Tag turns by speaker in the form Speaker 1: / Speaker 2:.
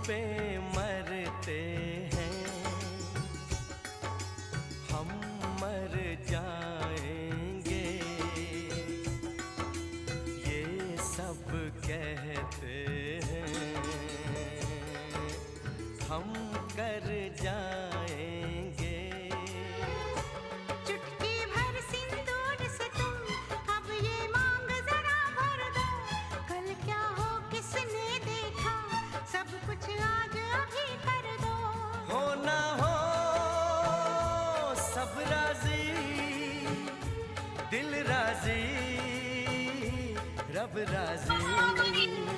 Speaker 1: पे मरते हैं, हम मर जाएंगे, ये सब कहते हैं, हम कर जाएंगे।
Speaker 2: चुटकी भर सिंदूर से तुम अब ये मांग जरा भर दो, कल क्या हो किसने देखा, सब कुछ आज अभी कर दो।
Speaker 1: हो ना हो सब राजी, दिल राजी, रब राजी।